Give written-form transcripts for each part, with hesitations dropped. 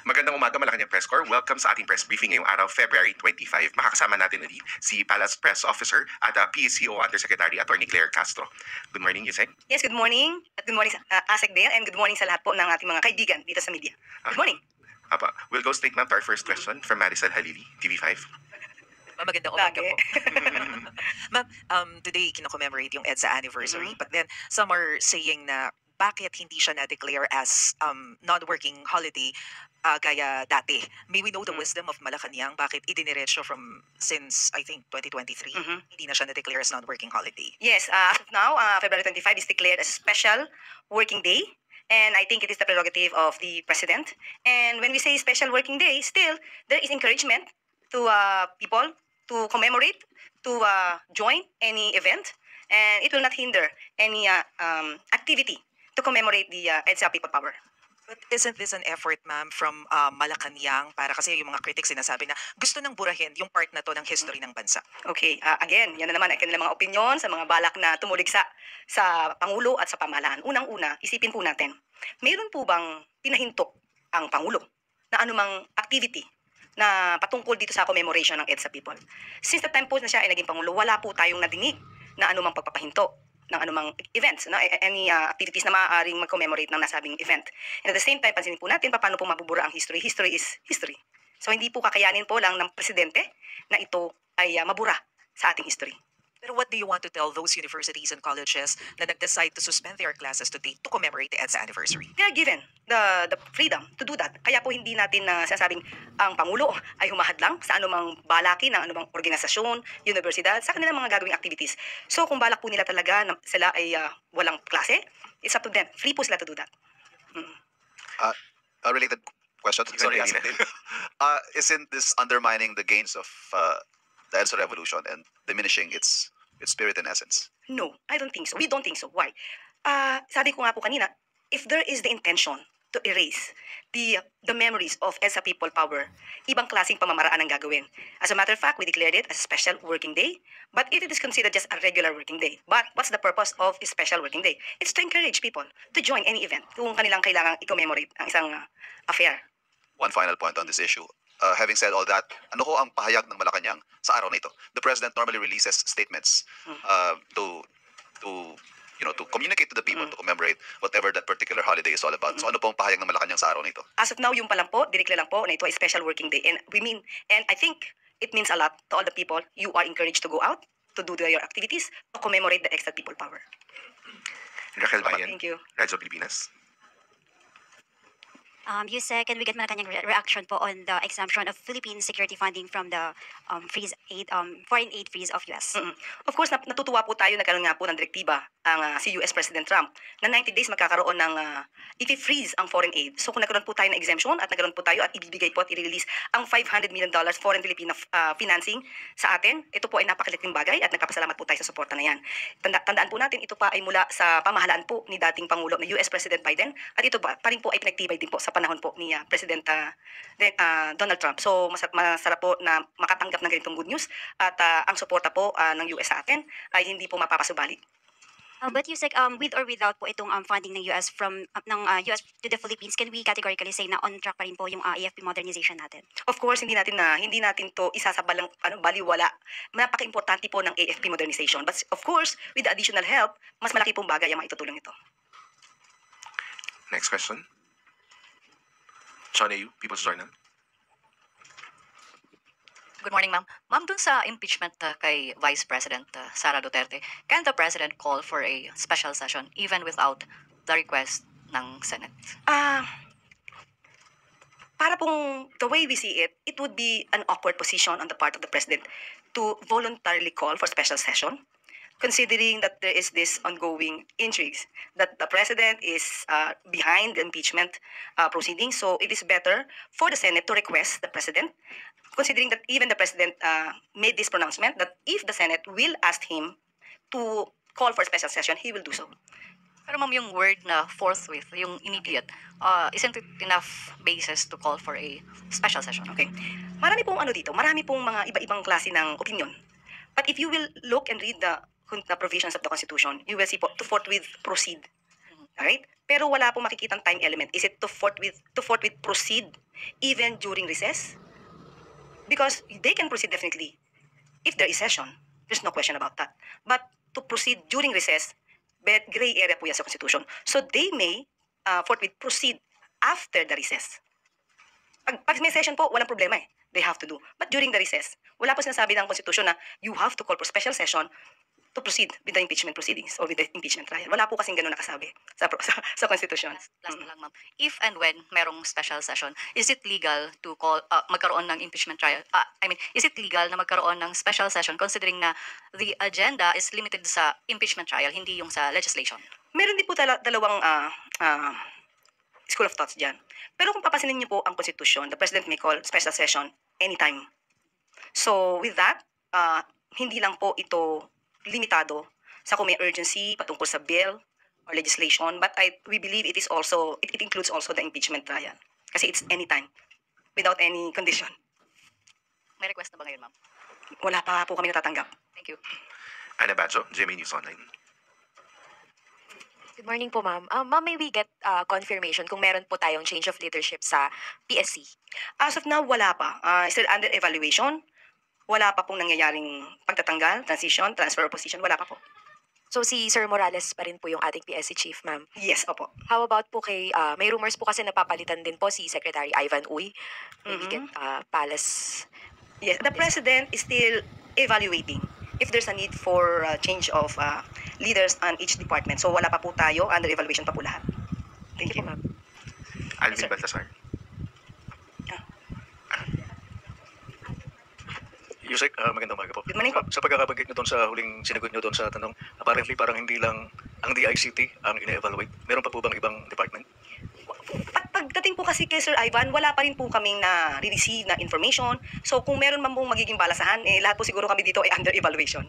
Magandang umaga, Malacanang Press Corps. Welcome sa ating press briefing ngayong araw, February 25. Makakasama natin ulit si Palace Press Officer at PSCO Undersecretary Attorney Claire Castro. Good morning, Yusek. Yes, good morning. At good morning sa Asek Dale, and good morning sa lahat po ng ating mga kaibigan dito sa media. Good morning. We'll go straight ma'am to our first question from Maricel Halili, TV5. Magandang umaga po. Ma'am, today kino-commemorate yung EDSA anniversary, but then some are saying na bakit hindi siya na-declare as non-working holiday gaya dati. May we know the wisdom of Malacanang, bakit idiniretso from since I think 2023, hindi na siya na-declare as non-working holiday? Yes, as of now, February 25 is declared as a special working day. And I think it is the prerogative of the President. And when we say special working day, still, there is encouragement to people to commemorate, to join any event. And it will not hinder any activity to commemorate the EDSA People Power. But isn't this an effort, ma'am, from Malacanang, para kasi yung mga critics sinasabi na gusto nang burahin yung part na to ng history ng bansa? Okay, again, yan na naman ang kanilang mga opinion sa mga balak na tumuligsa sa Pangulo at sa pamahalaan. Unang-una, isipin po natin, mayroon po bang pinahinto ang Pangulo na anumang activity na patungkol dito sa commemoration ng EDSA People? Since the time po na siya ay naging Pangulo, wala po tayong nadinig na anumang pagpapahinto ng anumang events, no? Any activities na maaaring mag-commemorate ng nasabing event. And at the same time, pansinin po natin paano po mabubura ang history. History is history. So hindi po kakayanin po lang ng presidente na ito ay mabura sa ating history. Pero what do you want to tell those universities and colleges na nag-decide to suspend their classes today to commemorate the EDSA anniversary? They are given the freedom to do that. Kaya po hindi natin sinasabing ang Pangulo ay humahadlang sa anumang balakin ng anumang organisasyon, universidad, sa kanilang mga gagawing activities. So kung balak po nila talaga na sila ay walang klase, it's up to them. Free po sila to do that. A related question. Sorry, isn't this undermining the gains of the EDSA revolution and diminishing its spirit and essence? No, I don't think so. We don't think so. Why? Sabi ko nga po kanina, if there is the intention to erase the memories of EDSA People Power, ibang klaseng pamamaraan ang gagawin. As a matter of fact, we declared it as a special working day, but it is considered just a regular working day. But what's the purpose of a special working day? It's to encourage people to join any event kung kanilang kailangang i-commemorate ang isang affair. One final point on this issue. Having said all that, ano ho ang pahayag ng Malacanang sa araw na ito? The President normally releases statements to communicate to the people, to commemorate whatever that particular holiday is all about. So ano pong pahayag ng Malacanang sa araw na ito? As of now, yung pa lang po, dineclare lang po na ito ay special working day. And I think it means a lot to all the people. You are encouraged to go out, to do your activities, to commemorate the EDSA People Power. Raquel Bayan, Thank you. Radyo Pilipinas. Yusek, can we get Malacanang reaction po on the exemption of Philippine security funding from the foreign aid freeze of US? Of course, natutuwa po tayo, nagkaroon nga po ng direktiba ang si US President Trump na 90 days magkakaroon ng i-freeze ang foreign aid. So kung nagkaroon po tayo ng exemption at nagkaroon po tayo at ibibigay po at i-release ang $500 million foreign Filipino financing sa atin, ito po ay napakalaking bagay at nagpapasalamat po tayo sa suporta na yan. Tandaan po natin, ito pa ay mula sa pamahalaan po ni dating Pangulo na US President Biden at ito pa rin po ay pinagtibay din po sa panahon po ni President Donald Trump. So masarap po na makatanggap ng ganitong good news at ang suporta po ng US sa atin ay hindi po mapapasubali. But Yusek, with or without po itong funding ng US from US to the Philippines, can we categorically say na on track pa rin po yung AFP modernization natin? Of course, hindi natin to isasabalang baliwala. Napaka-importante po ng AFP modernization. But of course, with the additional help, mas malaki pong bagay ang maitutulong ito. Next question. Sean Ayu, People's Journal. Good morning, ma'am. Ma'am, dun sa impeachment kay Vice President Sara Duterte, can the President call for a special session even without the request ng Senate? Para pong the way we see it, it would be an awkward position on the part of the President to voluntarily call for special session, considering that there is this ongoing intrigues, that the President is behind the impeachment proceedings. So it is better for the Senate to request the President, considering that even the President made this pronouncement that if the Senate will ask him to call for a special session, he will do so. Pero ma'am, yung word na forthwith, yung immediate, isn't it enough basis to call for a special session? Okay. Marami pong marami pong mga iba-ibang klase ng opinion. But if you will look and read the provisions of the Constitution, you will see po, to forthwith proceed. Alright? Pero wala pong makikitang time element. Is it to forthwith proceed even during recess? Because they can proceed definitely if there is session. There's no question about that. But to proceed during recess, gray area po yan sa Constitution. So they may forthwith proceed after the recess. Pag may session po, walang problema eh. They have to do. But during the recess, wala po sinasabi ng Constitution na you have to call for special session to proceed with the impeachment proceedings or with the impeachment trial. Wala po kasing ganun nakasabi sa Constitution. Last na lang, ma'am. If and when merong special session, is it legal to call magkaroon ng impeachment trial? Is it legal na magkaroon ng special session considering na the agenda is limited sa impeachment trial, hindi yung sa legislation? Meron din po dalawang school of thoughts dyan. Pero kung papasinin niyo po ang Constitution, the President may call special session anytime. So with that, hindi lang po ito limitado sa kung may urgency patungkol sa bill or legislation, but we believe it includes also the impeachment trial. Kasi it's anytime, without any condition. May request na ba ngayon, ma'am? Wala pa po kami natatanggap. Thank you. Ana Badjo, GMA News Online. Good morning po, ma'am. Ma'am, may we get confirmation kung meron po tayong change of leadership sa PSC? As of now, wala pa. Still under evaluation. Wala pa pong nangyayaring pagtatanggal, transition, transfer of position. Wala pa po. So si Sir Morales pa rin po yung ating PSC chief, ma'am. Yes, opo. How about po kay, may rumors po kasi napapalitan din po si Secretary Ivan Uy. May we get Palace. Yes, the President is still evaluating if there's a need for change of leaders on each department. So wala pa po tayo, under evaluation pa po lahat. Thank you, ma'am. Alvin sir. Baltasar. Yusek, magandang umaga po. Good morning po. Sa pagkakabanggit nyo doon sa huling sinagot nyo doon sa tanong, apparently parang hindi lang ang DICT ang ine-evaluate. Meron pa po bang ibang department? Pagdating po kasi kay Sir Ivan, wala pa rin po kaming na-receive na information. So kung meron man pong magiging balasahan, lahat po siguro kami dito ay under evaluation.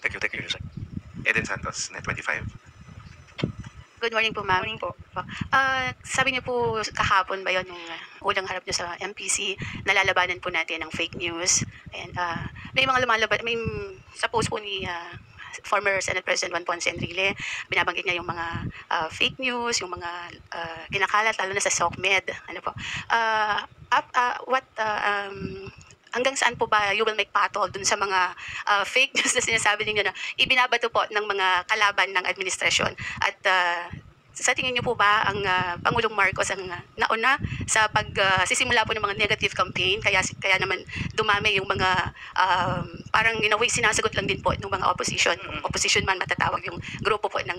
Thank you, Yusek. Eden Santos, Net25. Good morning po, ma'am. Morning po. Sabi niyo po kahapon ba yun, yung unang harap niyo sa MPC, nalalabanan po natin ng fake news. And may mga may sa post po ni former Senate President Juan Ponce Enrile, binabanggit niya yung mga fake news, yung mga kinakalat, lalo na sa SOCMED. Ano po? Hanggang saan po ba you will make patol dun sa mga fake news na sinasabi niyo na ibinabato po ng mga kalaban ng administrasyon? At sa tingin niyo po ba ang Pangulong Marcos ang nauna sa pagsisimula po ng mga negative campaign, kaya naman dumami yung mga parang in a way sinasagot lang din po ng mga opposition man matatawag yung grupo po ng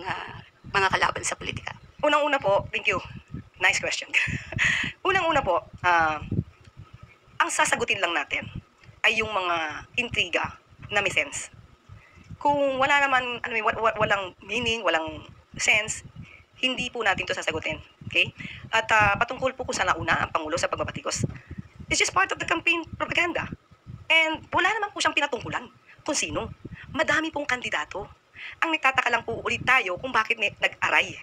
mga kalaban sa politika? Unang-una po, thank you. Nice question. Unang-una po, ang sasagutin lang natin ay yung mga intriga na may sense. Kung wala naman, walang meaning, walang sense, hindi po natin to sasagutin. Okay? At patungkol po kung saan nauna ang Pangulo sa pagbabatikos, it's just part of the campaign propaganda. And wala naman po siyang pinatungkulan kung sino. Madami pong kandidato. Ang nagtataka lang po ulit tayo kung bakit may nag-aray.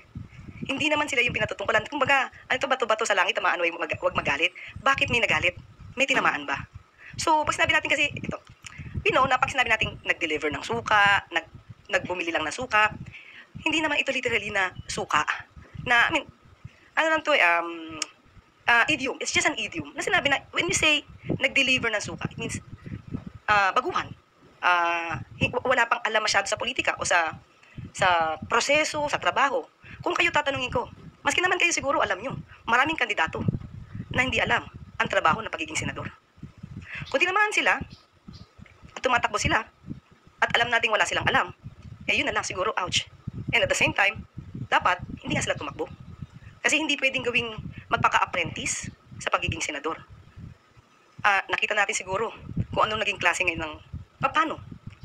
Hindi naman sila yung pinatutungkulan. Kumbaga, ano to, bato-bato sa langit, tamaan, wag magalit. Bakit may nagalit? May tinamaan ba? So, pag sinabi natin kasi, ito, we know na pag sinabi natin nag-deliver ng suka, nagbumili lang ng suka, hindi naman ito literally na suka. Na, ano lang to, idiom. It's just an idiom. Na sinabi na, when you say nag-deliver ng suka, it means baguhan. Wala pang alam masyado sa politika o sa proseso, sa trabaho. Kung kayo tatanungin ko, maski naman kayo siguro alam nyo, maraming kandidato na hindi alam ang trabaho ng pagiging senador. Kung tinamaan sila, at tumatakbo sila, at alam nating wala silang alam, yun na lang siguro, ouch. And at the same time, dapat, hindi nga sila tumakbo. Kasi hindi pwedeng gawing magpaka-apprentice sa pagiging senador. Nakita natin siguro kung anong naging klase ngayon ng paano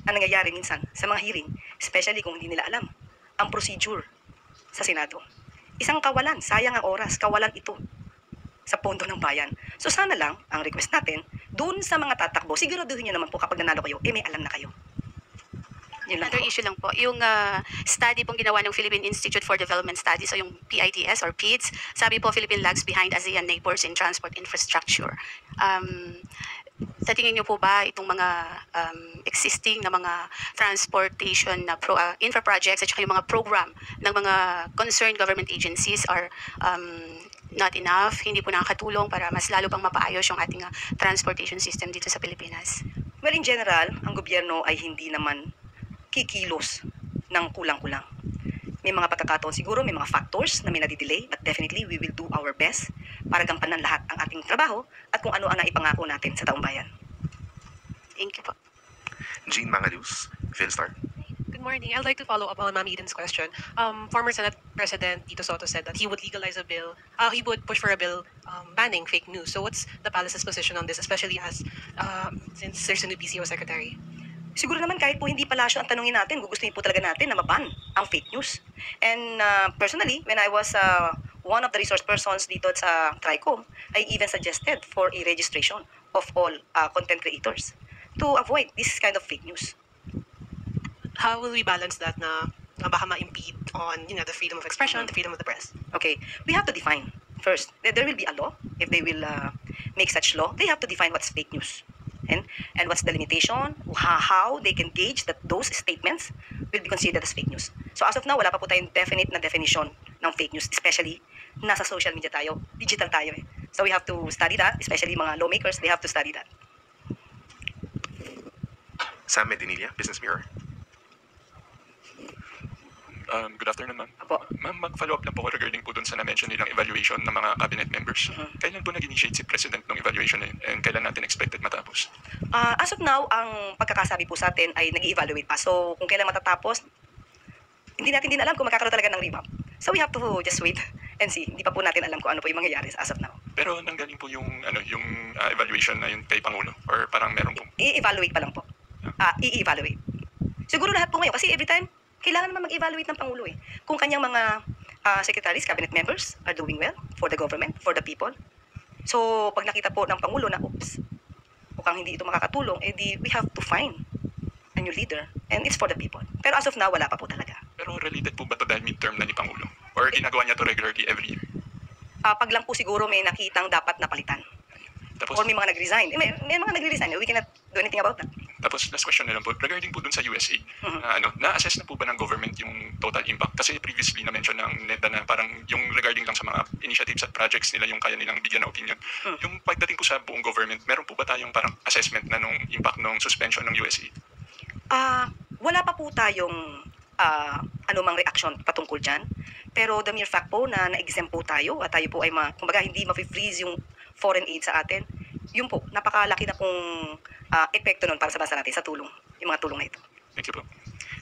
ang nangyayari minsan sa mga hearing, especially kung hindi nila alam ang procedure sa Senado. Isang kawalan, sayang ang oras, kawalan ito sa pondo ng bayan. So sana lang, ang request natin, doon sa mga tatakbo, siguraduhin nyo naman po kapag nanalo kayo, may alam na kayo. Yun lang Another po. issue lang po, yung study pong ginawa ng Philippine Institute for Development Studies, so yung PIDS or PIDS, sabi po Philippine lags behind ASEAN neighbors in transport infrastructure. Sa tingin niyo po ba itong mga existing na mga transportation na infra projects at saka yung mga program ng mga concerned government agencies are not enough, hindi po nakakatulong para mas lalo pang mapaayos yung ating transportation system dito sa Pilipinas? Well, in general, ang gobyerno ay hindi naman kikilos ng kulang-kulang. May mga pagkakataon siguro, may mga factors na may nadidelay, but definitely we will do our best para gampanan lahat ang ating trabaho at kung ano ang naipangako natin sa taong bayan. Thank you po. Jean Mangalus, Philstar. Good morning. I'd like to follow up on Ma'am Eden's question. Former Senate President Tito Soto said that he would legalize a bill, he would push for a bill banning fake news. So what's the palace's position on this, especially as since there's a new PCO secretary? Siguro naman kahit po hindi palasyo ang tanungin natin, gugustuhin po talaga natin na maban ang fake news. And personally, when I was one of the resource persons dito sa TRICOM, I even suggested for a registration of all content creators to avoid this kind of fake news. How will we balance that na baka ma-impede on the freedom of expression, the freedom of the press? Okay, we have to define first. There will be a law. If they will make such law, they have to define what's fake news. And what's the limitation, how they can gauge that those statements will be considered as fake news. So as of now, wala pa po tayong definite na definition ng fake news, especially nasa social media tayo, digital tayo eh. So we have to study that, especially mga lawmakers, they have to study that. Sam Medinilla, Business Mirror. Good afternoon, ma'am. Apo. Ma'am, mag-follow up lang po ko regarding po dun sa na-mention nilang evaluation ng mga cabinet members. Kailan po nag-initiate si President ng evaluation na yun? And kailan natin expected matapos? As of now, ang pagkakasabi po sa atin ay nag-i-evaluate pa. So kung kailan matatapos, hindi natin din alam kung magkakaroon talaga ng revamp. So we have to just wait and see. Hindi pa po natin alam kung ano po yung mangyayari as of now. Pero nanggaling po yung evaluation na yun kay Pangulo? Or parang meron po? I-evaluate pa lang po. I-evaluate. Siguro lahat po ngayon kasi every time kailangan naman mag-evaluate ng Pangulo eh. Kung kanyang mga secretaries, cabinet members are doing well for the government, for the people. So, pag nakita po ng Pangulo na, oops, mukhang hindi ito makakatulong, we have to find a new leader. And it's for the people. Pero as of now, wala pa po talaga. Pero related po ba to dahil midterm na ni Pangulo? Or ginagawa niya to regularly every year? Pag lang po siguro may nakitang dapat napalitan. Tapos, Or may mga nag-resign. May mga nag-resign. We cannot do anything about that. Tapos last question na lang po, regarding po dun sa USA, na-assess na po ba ng government yung total impact? Kasi previously na-mention ng NEDA na parang yung regarding lang sa mga initiatives at projects nila yung kaya nilang bigyan na opinion. Yung pagdating po sa buong government, meron po ba tayong parang assessment na nung impact ng suspension ng USA? Wala pa po tayong anumang reaction patungkol dyan. Pero the mere fact po na na-exempt po tayo at tayo po ay kumbaga hindi ma-freeze yung foreign aid sa atin, yun po, napakalaki na pong epekto nun para sa bansa natin sa tulong, yung mga tulong na ito. Thank you po.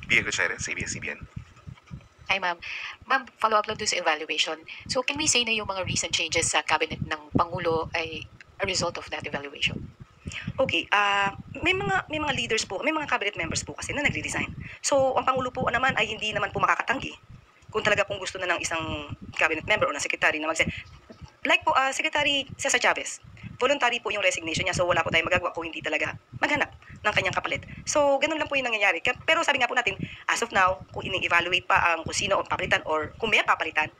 Pia Gutierrez, ABS-CBN. Hi, ma'am. Ma'am, follow up lang doon sa evaluation. So, can we say na yung mga recent changes sa cabinet ng Pangulo ay a result of that evaluation? Okay, may mga leaders po, may mga cabinet members po kasi na nagre-resign. So, ang Pangulo po naman ay hindi naman po makakatanggi kung talaga pong gusto na ng isang cabinet member o ng secretary na mag-resign. Like po, Secretary Cesar Chavez, voluntary po yung resignation niya, so wala po tayong magagawa kung hindi talaga maghanap ng kanyang kapalit. So, ganun lang po yung nangyayari. Pero sabi nga po natin, as of now, kung ini-evaluate pa ang kung sino ang papalitan or kung may papalitan,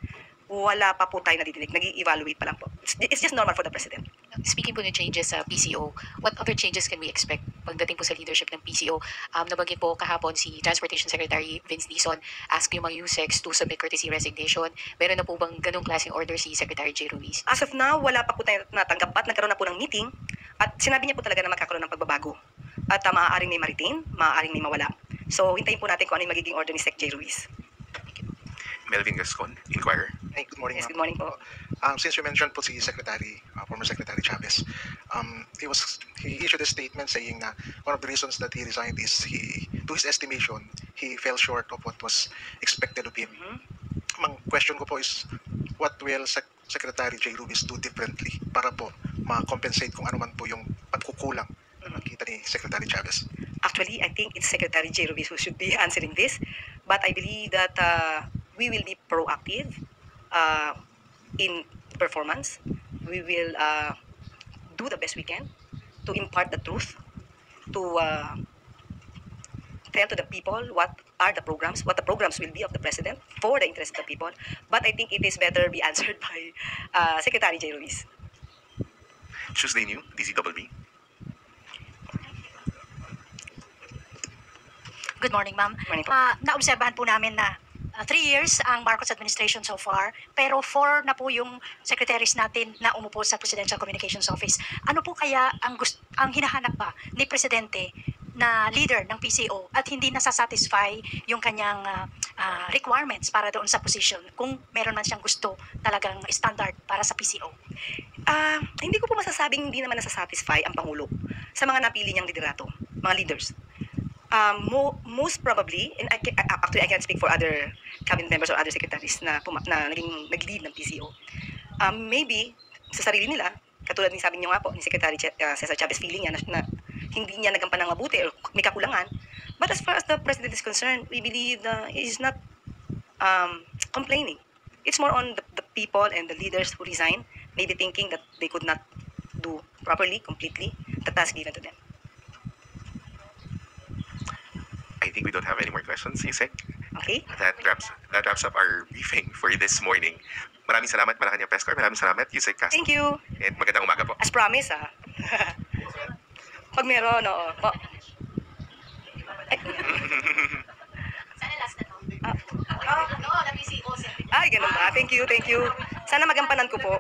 wala pa po tayo nadidinig. Nag-i-evaluate pa lang po. It's just normal for the President. Speaking po ng changes sa PCO, what other changes can we expect pagdating po sa leadership ng PCO? Nabanggit po kahapon si Transportation Secretary Vince Dizon, ask yung mga USECs to submit courtesy resignation. Meron na po bang ganong klaseng order si Secretary J. Ruiz? As of now, wala pa po tayo natanggap at nagkaroon na po ng meeting at sinabi niya po talaga na magkakaroon ng pagbabago. At maaaring may ma-retain, maaaring may mawala. So, hintayin po natin kung ano yung magiging order ni Sec. J. Ruiz. Melvin Gascon, Inquirer. Hey, good morning. Yes, good morning po. Since you mentioned po si Secretary, former Secretary Chavez, he issued a statement saying na one of the reasons that he resigned is to his estimation, he fell short of what was expected of him. Ang question ko po is, what will Secretary J. Ruiz do differently para po ma-compensate kung ano man po yung pagkukulang na nakita ni Secretary Chavez? Actually, I think it's Secretary J. Ruiz who should be answering this. But I believe that we will be proactive in performance. We will do the best we can to impart the truth, to tell to the people what are the programs, what the programs will be of the President for the interest of the people. But I think it is better be answered by Secretary J. Ruiz. Tuesday New, DCWB. Good morning, ma'am. Morning po. Naobserbahan po namin na 3 years ang Marcos administration so far, pero 4 na po yung secretaries natin na umupo sa Presidential Communications Office. Ano po kaya ang hinahanap ba ni Presidente na leader ng PCO at hindi nasasatisfy yung kanyang requirements para doon sa position kung meron man siyang gusto talagang standard para sa PCO? Hindi ko po masasabing hindi naman nasasatisfy ang Pangulo sa mga napili niyang liderato, mga leaders. Most probably, and actually I can't speak for other cabinet members or other secretaries na naging nag-lead ng PCO. Maybe sa sarili nila, katulad ni sabi niyo nga po ni Secretary Cesar Chavez, feeling niya na hindi niya nagampan ng mabuti or may kakulangan. But as far as the President is concerned, we believe he is not complaining. It's more on the people and the leaders who resign, maybe thinking that they could not do properly, completely, the task given to them. I think we don't have any more questions, Yusek. Okay. That wraps up our briefing for this morning. Maraming salamat, Malacanang Press Corps. Maraming salamat, Yusek Castro. Thank you. And magandang umaga po. As promised, Pag meron, oo. Ay, ganun ba? Thank you. Sana magampanan ko po.